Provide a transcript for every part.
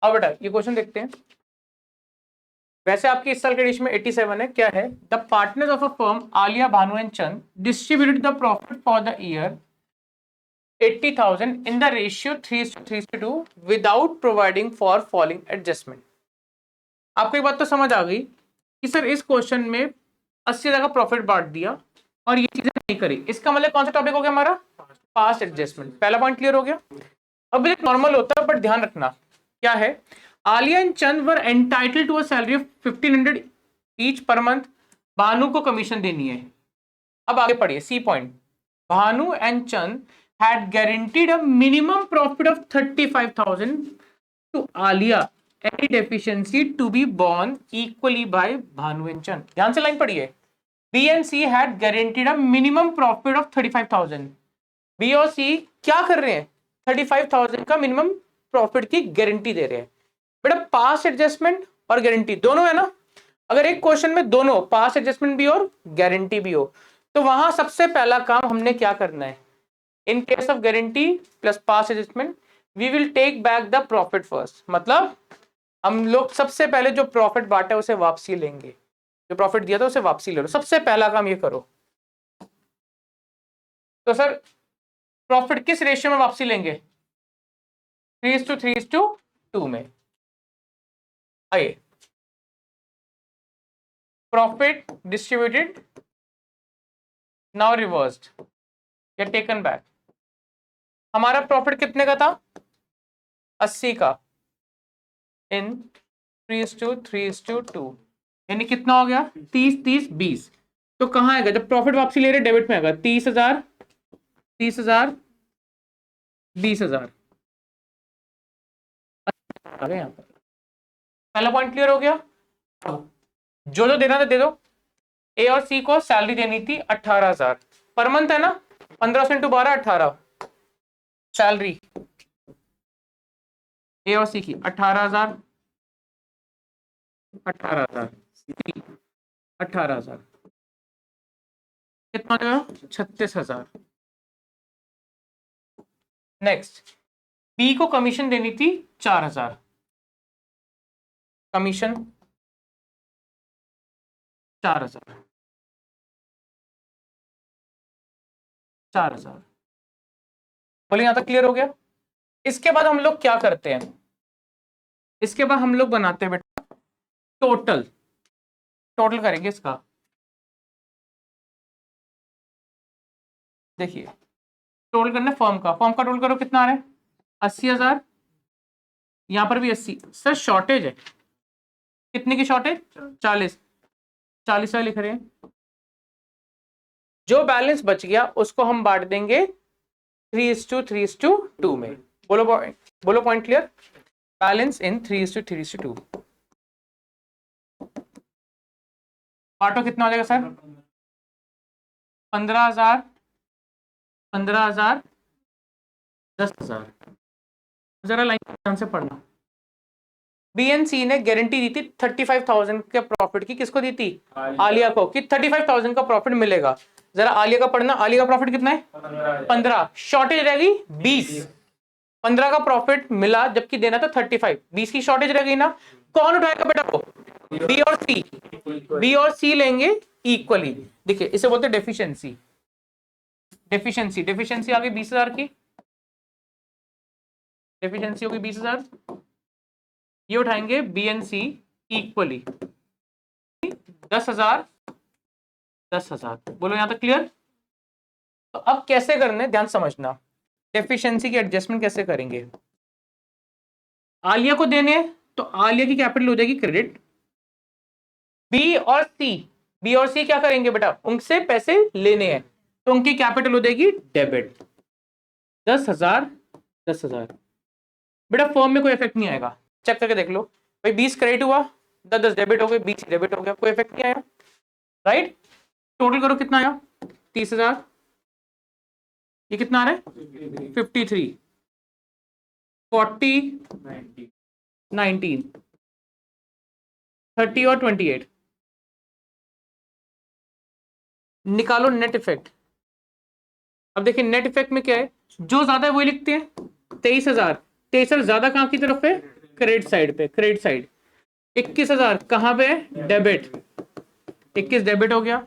अब बेटा ये क्वेश्चन देखते हैं। वैसे आपकी इस साल के एडिशन में 87 है। क्या है? The partners of a firm Alia Bhanu and Chand distributed the profit for the year 80,000 in the ratio 3:2 without providing for following adjustment. आपको एक बात तो समझ आ गई कि सर इस क्वेश्चन में 80,000 का प्रॉफिट बांट दिया और ये चीजें नहीं करी। इसका मतलब कौन सा टॉपिक हो गया हमारा? Past adjustment. पहला पॉइंट क्लियर हो गया। अब एक नॉर्मल होता है, बट ध्यान रखना क्या है, Alia and Chand were entitled to a salary of 1500 each per month. Bhanu को कमीशन देनी है। अब आगे पढ़िए C point. Bhanu and Chand had guaranteed a minimum profit of 35,000 to Alia. Any deficiency to be borne equally by Bhanu and Chand. ध्यान से line पढ़िए। B and C had guaranteed a minimum profit of 35,000. B और C क्या कर रहे हैं? 35,000 का minimum profit की गारंटी दे रहे हैं। बेटा पास्ट एडजस्टमेंट और गारंटी दोनों है ना। अगर एक क्वेश्चन में दोनों पास्ट एडजस्टमेंट भी और गारंटी भी हो तो वहां सबसे पहला काम हमने क्या करना है? In case of guarantee plus past adjustment, we will take back the profit first. मतलब हम लोग सबसे पहले जो प्रॉफिट बांटा है उसे वापसी लेंगे। जो प्रॉफिट दिया था उसे वापसी ले लो। सबसे पहला काम ये करो। तो सर प्रॉफिट किस रेशियो में वापसी लेंगे? 3:2 में। आइए, प्रॉफिट डिस्ट्रीब्यूटेड नाउ रिवर्स्ड या टेकन बैक। हमारा प्रॉफिट कितने का था? 80 का इन 3:2 यानी कितना हो गया? 30 20। तो कहां आएगा जब प्रॉफिट वापसी ले रहे? डेबिट में आएगा। 30,000 30,000 20,000 आ गया। यहां पर पहला पॉइंट क्लियर हो गया। जो जो देना था दे दो। ए और सी को सैलरी देनी थी 18,000 पर मंथ है ना। 15 इंटू 12 18 सैलरी ए और सी की 18,000 18,000 18,000 कितना हो गया? 36,000। नेक्स्ट बी को कमीशन देनी थी 4,000। कमीशन 4,000 4,000। बोलिए यहां तक क्लियर हो गया। इसके बाद हम लोग क्या करते हैं? इसके बाद हम लोग बनाते हैं बेटा टोटल। टोटल करेंगे इसका। देखिए टोटल करना फर्म का। फर्म का टोटल करो कितना आ रहा है? 80,000। यहां पर भी 80। सर शॉर्टेज है। कितने की शॉर्टेज? 40 40 लिख रहे हैं। जो बैलेंस बच गया उसको हम बांट देंगे 3:2 में। बोलो पॉइंट क्लियर। बैलेंस इन 3:2। बांटो कितना हो जाएगा सर? 15,000 15,000 10,000। जरा लाइन ध्यान से पढ़ना। बी एंड सी ने गारंटी दी थी 35,000 के प्रॉफिट की। किसको दी थी? आलिया को, कि 35,000 का प्रॉफिट मिलेगा। जरा आलिया का पढ़ना। आलिया का प्रॉफिट कितना है? 15। शॉर्टेज रहेगी 20। 15 का प्रॉफिट मिला जबकि देना था 35। 20 की शॉर्टेज रह गई ना। कौन उठाएगा बेटा वो? बी और सी। बी और सी लेंगे इक्वली। देखिए इसे बोलते हैं डेफिशिएंसी। डेफिशिएंसी आ गई 20,000 की। डेफिशिएंसी होगी 20,000। ये उठाएंगे बी एंड सी इक्वली 10,000 10,000। बोलो यहां तक क्लियर। तो अब कैसे करने ध्यान समझना। डेफिशिएंसी की एडजस्टमेंट कैसे करेंगे? आलिया को देने तो आलिया की कैपिटल हो जाएगी क्रेडिट। बी और सी क्या करेंगे बेटा? उनसे पैसे लेने हैं तो उनकी कैपिटल हो जाएगी डेबिट। 10,000 10,000। बेटा फर्म में कोई इफेक्ट नहीं आएगा। चेक करके देख लो भाई। 20 क्रेडिट हुआ, 10 डेबिट हो गए, 20 डेबिट हो गया, कोई इफेक्ट नहीं आया। राइट। टोटल करो कितना आया? 30,000। ये कितना आ रहा है? 53 40 19 30 और 28। निकालो नेट इफेक्ट। अब देखिए नेट इफेक्ट में क्या है? जो ज्यादा है वही लिखते हैं। 23,000 ज्यादा कहां की तरफ है? क्रेडिट साइड पे, क्रेडिट साइड 21,000 कहाँ पे? डेबिट, 21 डेबिट हो गया,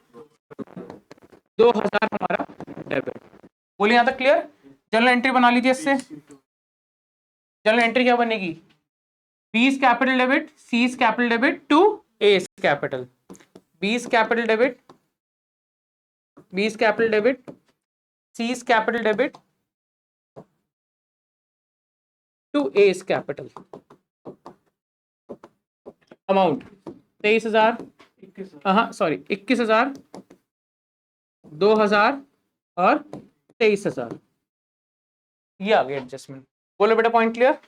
2,000 हमारा डेबिट। बोलिए यहां तक क्लियर? जर्नल एंट्री बना लीजिए इससे। जर्नल एंट्री क्या बनेगी? B is capital debit, C is capital debit to A is capital. B is capital debit, B is capital debit, C is capital debit to A is capital. Amount 23,000, हाँ sorry 21,000, 2,000 और 23,000, ये आ गया adjustment. बोलो बेटा, point clear?